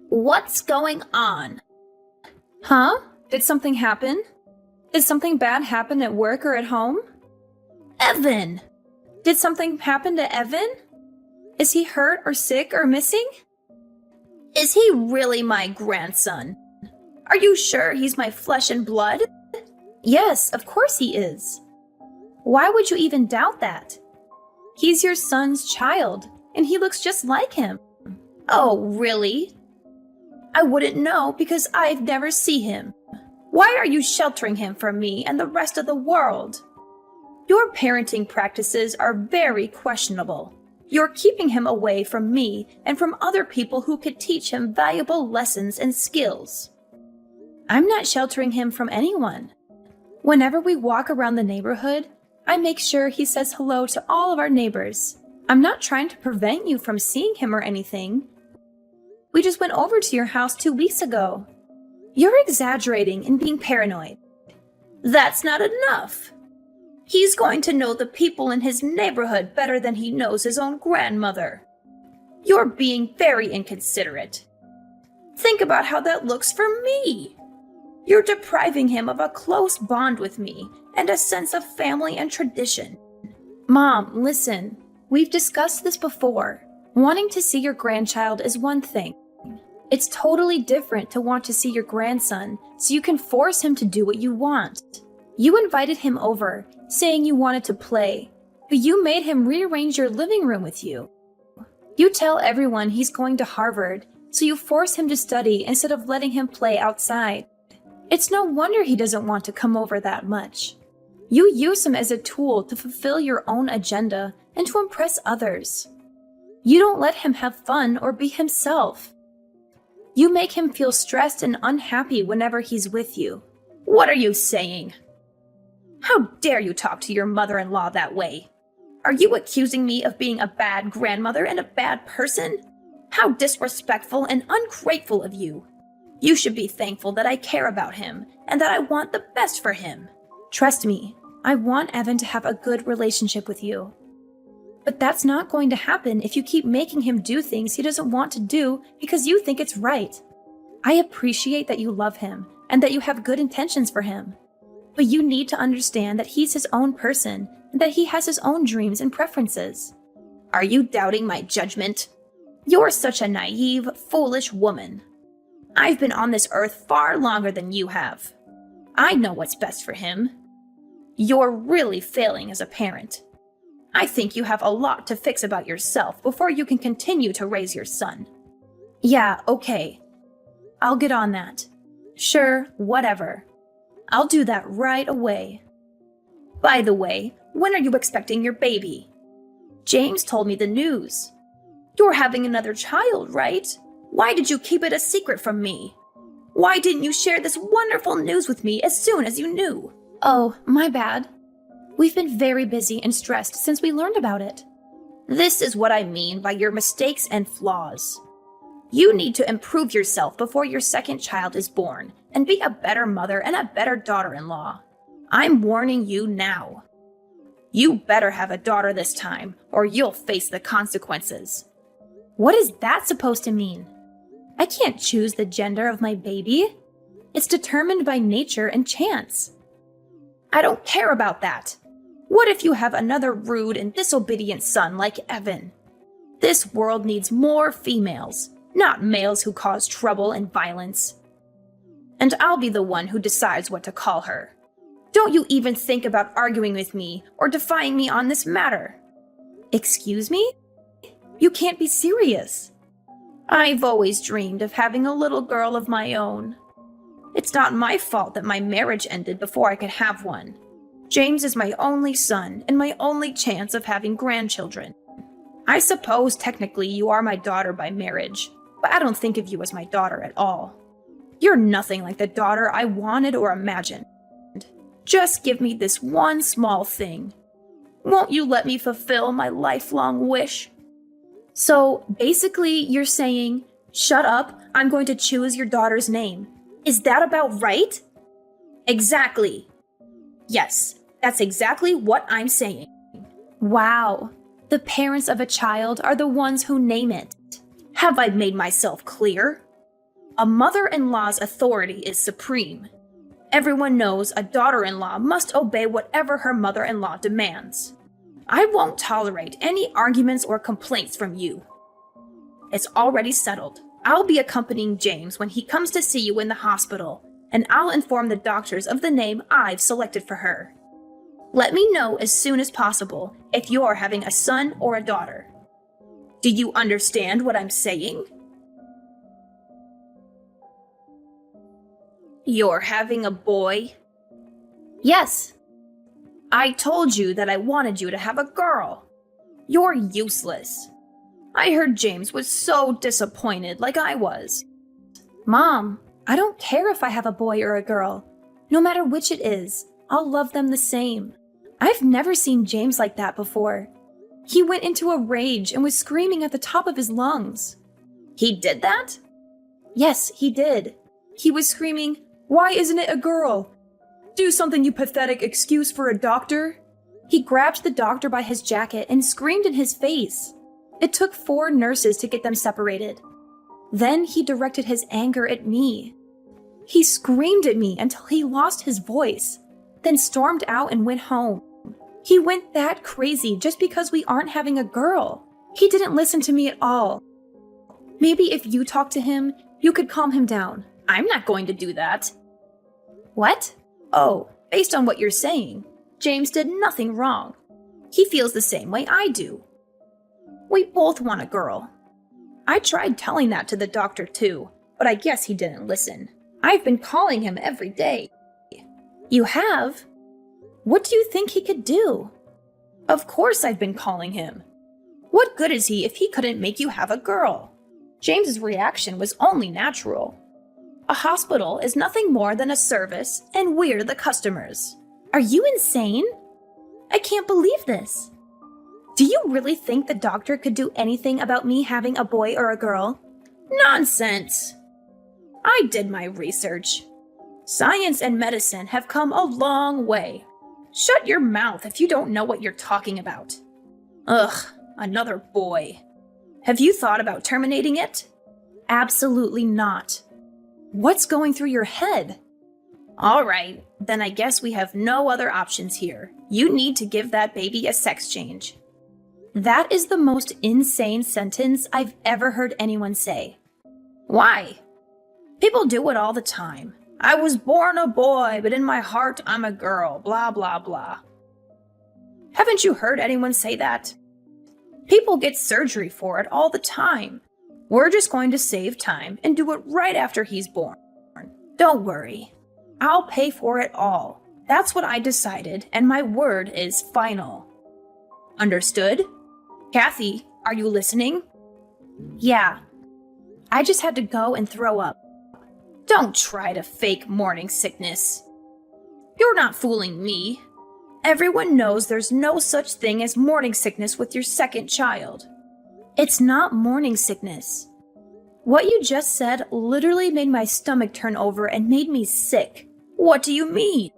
What's going on? Huh? Did something happen? Did something bad happen at work or at home? Evan! Did something happen to Evan? Is he hurt or sick or missing? Is he really my grandson? Are you sure he's my flesh and blood? Yes, of course he is. Why would you even doubt that? He's your son's child, and he looks just like him. Oh, really? I wouldn't know because I've never seen him. Why are you sheltering him from me and the rest of the world? Your parenting practices are very questionable. You're keeping him away from me and from other people who could teach him valuable lessons and skills. I'm not sheltering him from anyone. Whenever we walk around the neighborhood, I make sure he says hello to all of our neighbors. I'm not trying to prevent you from seeing him or anything. We just went over to your house 2 weeks ago. You're exaggerating and being paranoid. That's not enough. He's going to know the people in his neighborhood better than he knows his own grandmother. You're being very inconsiderate. Think about how that looks for me. You're depriving him of a close bond with me and a sense of family and tradition. Mom, listen. We've discussed this before. Wanting to see your grandchild is one thing. It's totally different to want to see your grandson so you can force him to do what you want. You invited him over, saying you wanted to play, but you made him rearrange your living room with you. You tell everyone he's going to Harvard, so you force him to study instead of letting him play outside. It's no wonder he doesn't want to come over that much. You use him as a tool to fulfill your own agenda and to impress others. You don't let him have fun or be himself. You make him feel stressed and unhappy whenever he's with you. What are you saying? How dare you talk to your mother-in-law that way? Are you accusing me of being a bad grandmother and a bad person? How disrespectful and ungrateful of you. You should be thankful that I care about him and that I want the best for him. Trust me, I want Evan to have a good relationship with you. But that's not going to happen if you keep making him do things he doesn't want to do because you think it's right. I appreciate that you love him and that you have good intentions for him. But you need to understand that he's his own person and that he has his own dreams and preferences. Are you doubting my judgment? You're such a naive, foolish woman. I've been on this earth far longer than you have. I know what's best for him. You're really failing as a parent. I think you have a lot to fix about yourself before you can continue to raise your son. Yeah, okay. I'll get on that. Sure, whatever. I'll do that right away. By the way, when are you expecting your baby? James told me the news. You're having another child, right? Why did you keep it a secret from me? Why didn't you share this wonderful news with me as soon as you knew? Oh, my bad. We've been very busy and stressed since we learned about it. This is what I mean by your mistakes and flaws. You need to improve yourself before your second child is born and be a better mother and a better daughter-in-law. I'm warning you now. You better have a daughter this time or you'll face the consequences. What is that supposed to mean? I can't choose the gender of my baby. It's determined by nature and chance. I don't care about that. What if you have another rude and disobedient son like Evan? This world needs more females, not males who cause trouble and violence. And I'll be the one who decides what to call her. Don't you even think about arguing with me or defying me on this matter. Excuse me? You can't be serious. I've always dreamed of having a little girl of my own. It's not my fault that my marriage ended before I could have one. James is my only son and my only chance of having grandchildren. I suppose technically you are my daughter by marriage, but I don't think of you as my daughter at all. You're nothing like the daughter I wanted or imagined. Just give me this one small thing. Won't you let me fulfill my lifelong wish? So basically you're saying, shut up, I'm going to choose your daughter's name. Is that about right? Exactly. Yes, that's exactly what I'm saying. Wow. The parents of a child are the ones who name it. Have I made myself clear? A mother-in-law's authority is supreme. Everyone knows a daughter-in-law must obey whatever her mother-in-law demands. I won't tolerate any arguments or complaints from you. It's already settled. I'll be accompanying James when he comes to see you in the hospital, and I'll inform the doctors of the name I've selected for her. Let me know as soon as possible if you're having a son or a daughter. Do you understand what I'm saying? You're having a boy? Yes. I told you that I wanted you to have a girl. You're useless. I heard James was so disappointed like I was. Mom, I don't care if I have a boy or a girl. No matter which it is, I'll love them the same. I've never seen James like that before. He went into a rage and was screaming at the top of his lungs. He did that? Yes, he did. He was screaming, "Why isn't it a girl? Do something, you pathetic excuse for a doctor." He grabbed the doctor by his jacket and screamed in his face. It took 4 nurses to get them separated. Then he directed his anger at me. He screamed at me until he lost his voice, then stormed out and went home. He went that crazy just because we aren't having a girl. He didn't listen to me at all. Maybe if you talk to him, you could calm him down. I'm not going to do that. What? Oh, based on what you're saying, James did nothing wrong. He feels the same way I do. We both want a girl. I tried telling that to the doctor too, but I guess he didn't listen. I've been calling him every day. You have? What do you think he could do? Of course I've been calling him. What good is he if he couldn't make you have a girl? James's reaction was only natural. A hospital is nothing more than a service, and we're the customers. Are you insane? I can't believe this. Do you really think the doctor could do anything about me having a boy or a girl? Nonsense! I did my research. Science and medicine have come a long way. Shut your mouth if you don't know what you're talking about. Ugh, another boy. Have you thought about terminating it? Absolutely not. What's going through your head? All right, then I guess we have no other options here. You need to give that baby a sex change. That is the most insane sentence I've ever heard anyone say. Why? People do it all the time. I was born a boy, but in my heart I'm a girl, blah, blah, blah. Haven't you heard anyone say that? People get surgery for it all the time. We're just going to save time and do it right after he's born. Don't worry. I'll pay for it all. That's what I decided, and my word is final. Understood? Kathy, are you listening? Yeah. I just had to go and throw up. Don't try to fake morning sickness. You're not fooling me. Everyone knows there's no such thing as morning sickness with your second child. It's not morning sickness. What you just said literally made my stomach turn over and made me sick. What do you mean?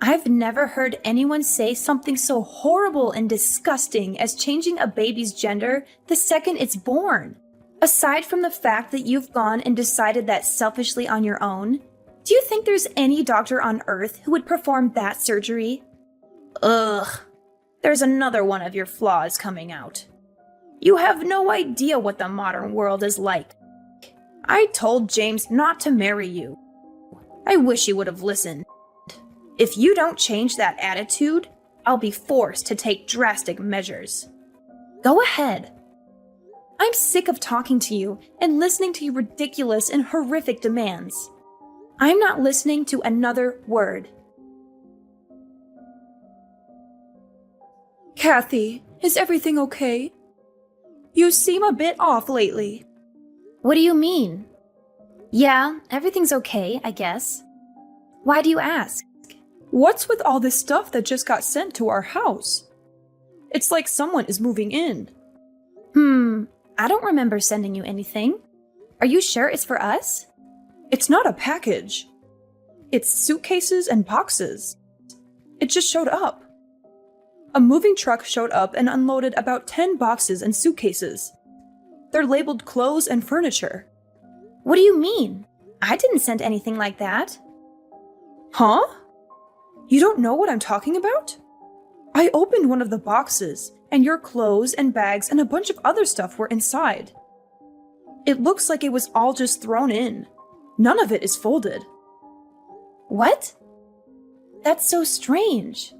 I've never heard anyone say something so horrible and disgusting as changing a baby's gender the second it's born. Aside from the fact that you've gone and decided that selfishly on your own, do you think there's any doctor on earth who would perform that surgery? Ugh, there's another one of your flaws coming out. You have no idea what the modern world is like. I told James not to marry you. I wish he would have listened. If you don't change that attitude, I'll be forced to take drastic measures. Go ahead. I'm sick of talking to you and listening to your ridiculous and horrific demands. I'm not listening to another word. Kathy, is everything okay? You seem a bit off lately. What do you mean? Yeah, everything's okay, I guess. Why do you ask? What's with all this stuff that just got sent to our house? It's like someone is moving in. I don't remember sending you anything. Are you sure it's for us? It's not a package. It's suitcases and boxes. It just showed up. A moving truck showed up and unloaded about 10 boxes and suitcases. They're labeled clothes and furniture. What do you mean? I didn't send anything like that. Huh? You don't know what I'm talking about? I opened one of the boxes, and your clothes and bags and a bunch of other stuff were inside. It looks like it was all just thrown in. None of it is folded. What? That's so strange.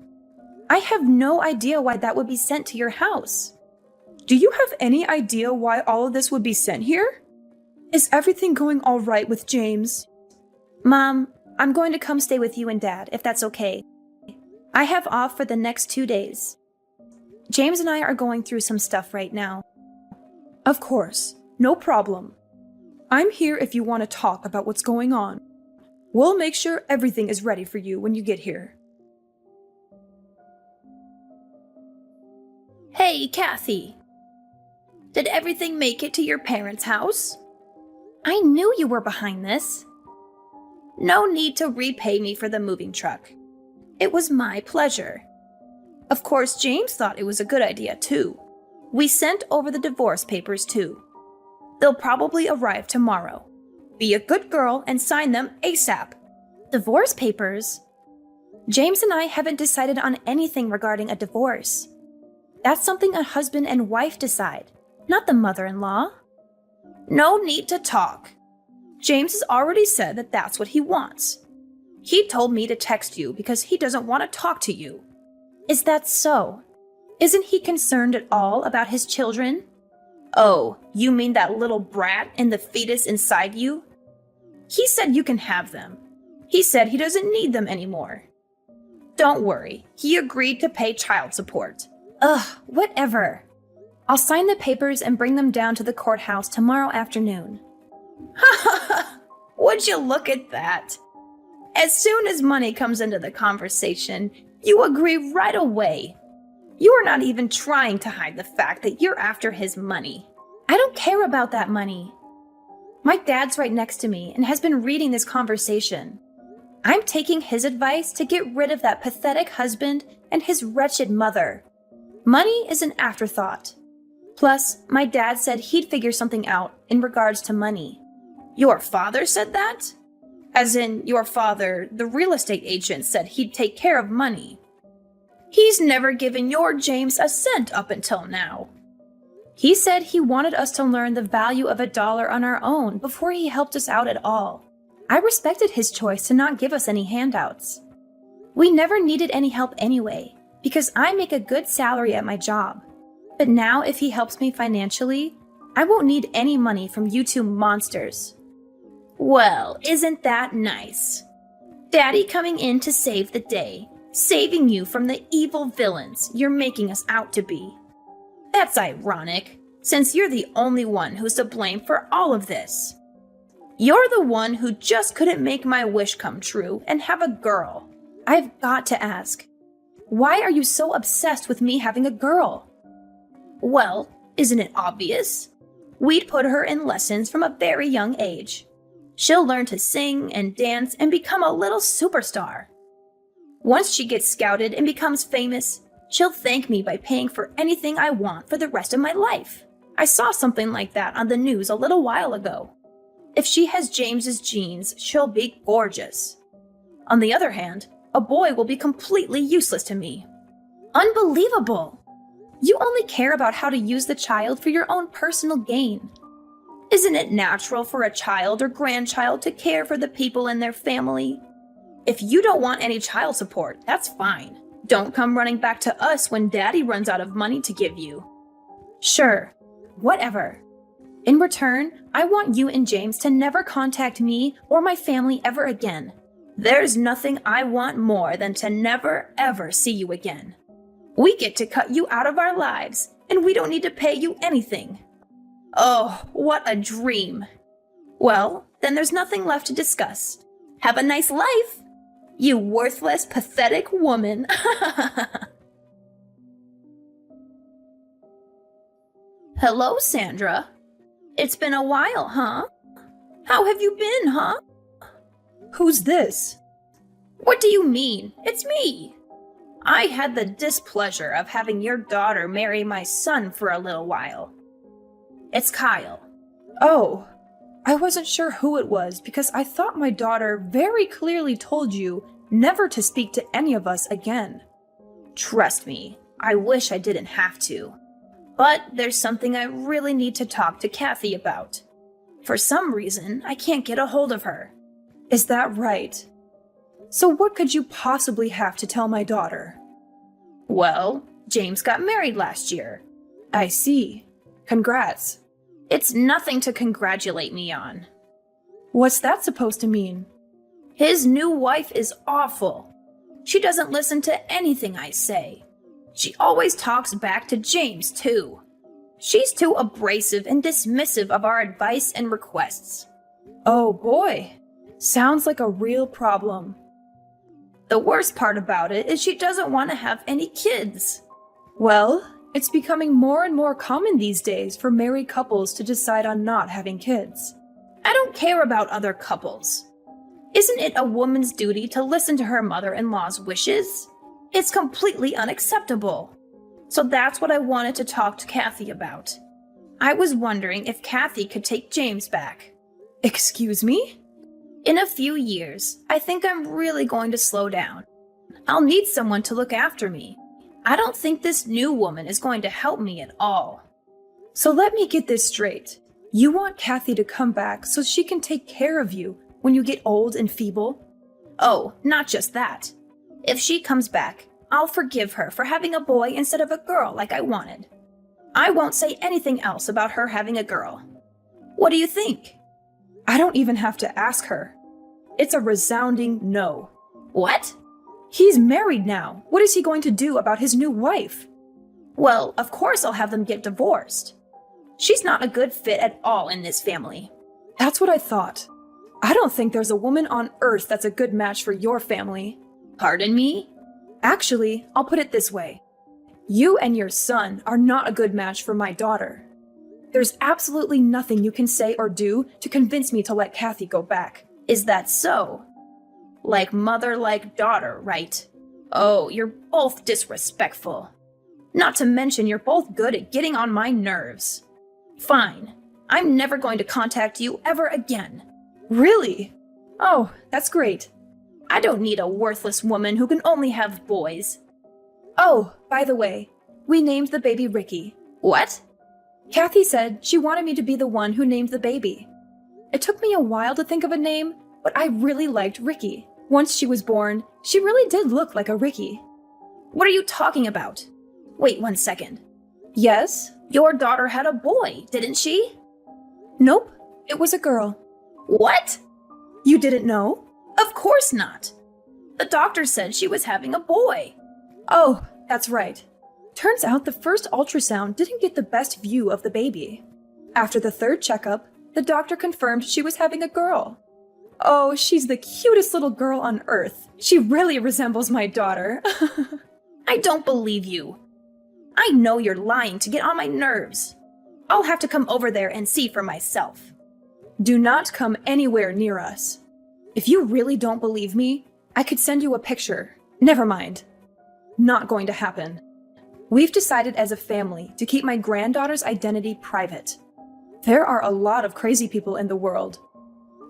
I have no idea why that would be sent to your house. Do you have any idea why all of this would be sent here? Is everything going all right with James? Mom, I'm going to come stay with you and Dad, if that's okay. I have off for the next 2 days. James and I are going through some stuff right now. Of course, no problem. I'm here if you want to talk about what's going on. We'll make sure everything is ready for you when you get here. Hey, Kathy. Did everything make it to your parents' house? I knew you were behind this. No need to repay me for the moving truck. It was my pleasure. Of course, James thought it was a good idea, too. We sent over the divorce papers, too. They'll probably arrive tomorrow. Be a good girl and sign them ASAP. Divorce papers? James and I haven't decided on anything regarding a divorce. That's something a husband and wife decide, not the mother-in-law. No need to talk. James has already said that that's what he wants. He told me to text you because he doesn't want to talk to you. Is that so? Isn't he concerned at all about his children? Oh, you mean that little brat and the fetus inside you? He said you can have them. He said he doesn't need them anymore. Don't worry, he agreed to pay child support. Ugh, whatever. I'll sign the papers and bring them down to the courthouse tomorrow afternoon. Ha ha ha! Would you look at that? As soon as money comes into the conversation, you agree right away. You are not even trying to hide the fact that you're after his money. I don't care about that money. My dad's right next to me and has been reading this conversation. I'm taking his advice to get rid of that pathetic husband and his wretched mother. Money is an afterthought. Plus, my dad said he'd figure something out in regards to money. Your father said that? As in, your father, the real estate agent, said he'd take care of money. He's never given your James a cent up until now. He said he wanted us to learn the value of $1 on our own before he helped us out at all. I respected his choice to not give us any handouts. We never needed any help anyway, because I make a good salary at my job. But now if he helps me financially, I won't need any money from you two monsters. Well, isn't that nice? Daddy coming in to save the day, saving you from the evil villains you're making us out to be. That's ironic, since you're the only one who's to blame for all of this. You're the one who just couldn't make my wish come true and have a girl. I've got to ask, why are you so obsessed with me having a girl? Well, isn't it obvious? We'd put her in lessons from a very young age. She'll learn to sing and dance and become a little superstar. Once she gets scouted and becomes famous, she'll thank me by paying for anything I want for the rest of my life. I saw something like that on the news a little while ago. If she has James's genes, she'll be gorgeous. On the other hand, a boy will be completely useless to me. Unbelievable! You only care about how to use the child for your own personal gain. Isn't it natural for a child or grandchild to care for the people in their family? If you don't want any child support, that's fine. Don't come running back to us when Daddy runs out of money to give you. Sure, whatever. In return, I want you and James to never contact me or my family ever again. There's nothing I want more than to never, ever see you again. We get to cut you out of our lives, and we don't need to pay you anything. Oh, what a dream. Well, then there's nothing left to discuss. Have a nice life, you worthless, pathetic woman. Hello, Sandra. It's been a while, huh? How have you been, huh? Who's this? What do you mean? It's me. I had the displeasure of having your daughter marry my son for a little while. It's Kyle. Oh, I wasn't sure who it was because I thought my daughter very clearly told you never to speak to any of us again. Trust me, I wish I didn't have to. But there's something I really need to talk to Kathy about. For some reason, I can't get a hold of her. Is that right? So what could you possibly have to tell my daughter? Well, James got married last year. I see. Congrats. It's nothing to congratulate me on. What's that supposed to mean? His new wife is awful. She doesn't listen to anything I say. She always talks back to James, too. She's too abrasive and dismissive of our advice and requests. Oh boy. Sounds like a real problem. The worst part about it is she doesn't want to have any kids. Well, it's becoming more and more common these days for married couples to decide on not having kids. I don't care about other couples. Isn't it a woman's duty to listen to her mother-in-law's wishes? It's completely unacceptable. So that's what I wanted to talk to Kathy about. I was wondering if Kathy could take James back. Excuse me? In a few years, I think I'm really going to slow down. I'll need someone to look after me. I don't think this new woman is going to help me at all. So let me get this straight. You want Kathy to come back so she can take care of you when you get old and feeble? Oh, not just that. If she comes back, I'll forgive her for having a boy instead of a girl like I wanted. I won't say anything else about her having a girl. What do you think? I don't even have to ask her. It's a resounding no. What? He's married now. What is he going to do about his new wife? Well, of course I'll have them get divorced. She's not a good fit at all in this family. That's what I thought. I don't think there's a woman on earth that's a good match for your family. Pardon me? Actually, I'll put it this way. You and your son are not a good match for my daughter. There's absolutely nothing you can say or do to convince me to let Kathy go back. Is that so? Like mother, like daughter, right? Oh, you're both disrespectful. Not to mention you're both good at getting on my nerves. Fine. I'm never going to contact you ever again. Really? Oh, that's great. I don't need a worthless woman who can only have boys. Oh, by the way, we named the baby Ricky. What? Kathy said she wanted me to be the one who named the baby. It took me a while to think of a name, but I really liked Ricky. Once she was born, she really did look like a Ricky. What are you talking about? Wait 1 second. Yes? Your daughter had a boy, didn't she? Nope, it was a girl. What? You didn't know? Of course not. The doctor said she was having a boy. Oh, that's right. Turns out the first ultrasound didn't get the best view of the baby. After the third checkup, the doctor confirmed she was having a girl. Oh, she's the cutest little girl on earth. She really resembles my daughter. I don't believe you. I know you're lying to get on my nerves. I'll have to come over there and see for myself. Do not come anywhere near us. If you really don't believe me, I could send you a picture. Never mind. Not going to happen. We've decided as a family to keep my granddaughter's identity private. There are a lot of crazy people in the world.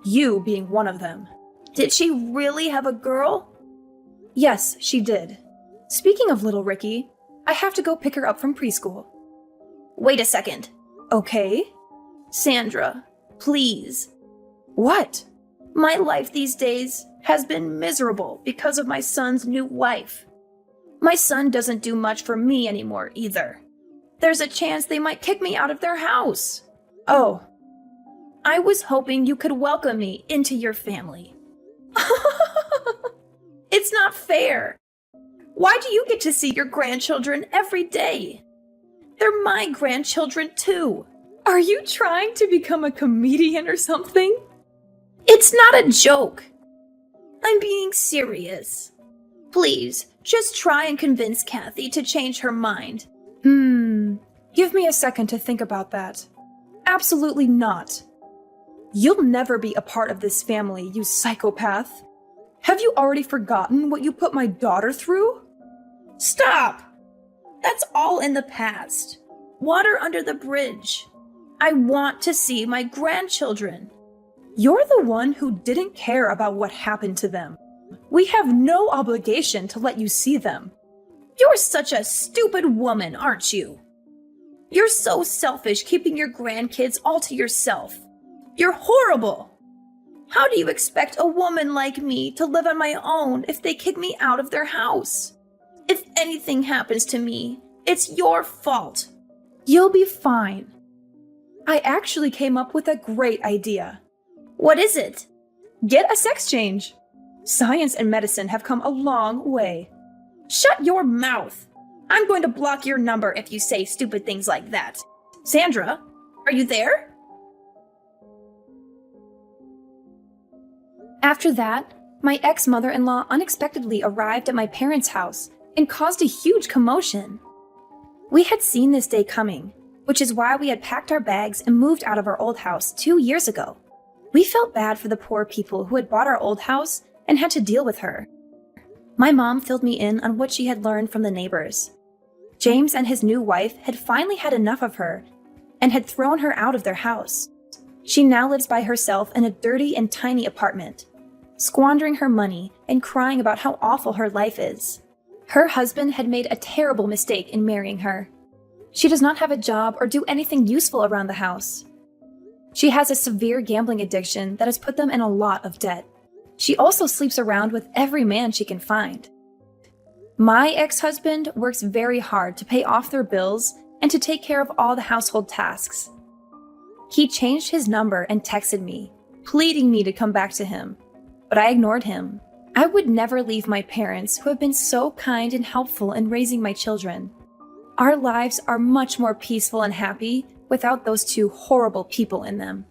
You being one of them. Did she really have a girl? Yes, she did. Speaking of little Ricky, I have to go pick her up from preschool. Wait a second. Okay? Sandra, please. What? My life these days has been miserable because of my son's new wife. My son doesn't do much for me anymore either. There's a chance they might kick me out of their house. Oh. I was hoping you could welcome me into your family. It's not fair. Why do you get to see your grandchildren every day? They're my grandchildren too. Are you trying to become a comedian or something? It's not a joke. I'm being serious. Please, just try and convince Kathy to change her mind. Give me a second to think about that. Absolutely not. You'll never be a part of this family, you psychopath. Have you already forgotten what you put my daughter through? Stop! That's all in the past. Water under the bridge. I want to see my grandchildren. You're the one who didn't care about what happened to them. We have no obligation to let you see them. You're such a stupid woman, aren't you? You're so selfish keeping your grandkids all to yourself. You're horrible. How do you expect a woman like me to live on my own if they kick me out of their house? If anything happens to me, it's your fault. You'll be fine. I actually came up with a great idea. What is it? Get a sex change. Science and medicine have come a long way. Shut your mouth. I'm going to block your number if you say stupid things like that. Sandra, are you there? After that, my ex-mother-in-law unexpectedly arrived at my parents' house and caused a huge commotion. We had seen this day coming, which is why we had packed our bags and moved out of our old house 2 years ago. We felt bad for the poor people who had bought our old house and had to deal with her. My mom filled me in on what she had learned from the neighbors. James and his new wife had finally had enough of her and had thrown her out of their house. She now lives by herself in a dirty and tiny apartment, squandering her money and crying about how awful her life is. Her husband had made a terrible mistake in marrying her. She does not have a job or do anything useful around the house. She has a severe gambling addiction that has put them in a lot of debt. She also sleeps around with every man she can find. My ex-husband works very hard to pay off their bills and to take care of all the household tasks. He changed his number and texted me, pleading me to come back to him, but I ignored him. I would never leave my parents, who have been so kind and helpful in raising my children. Our lives are much more peaceful and happy without those two horrible people in them.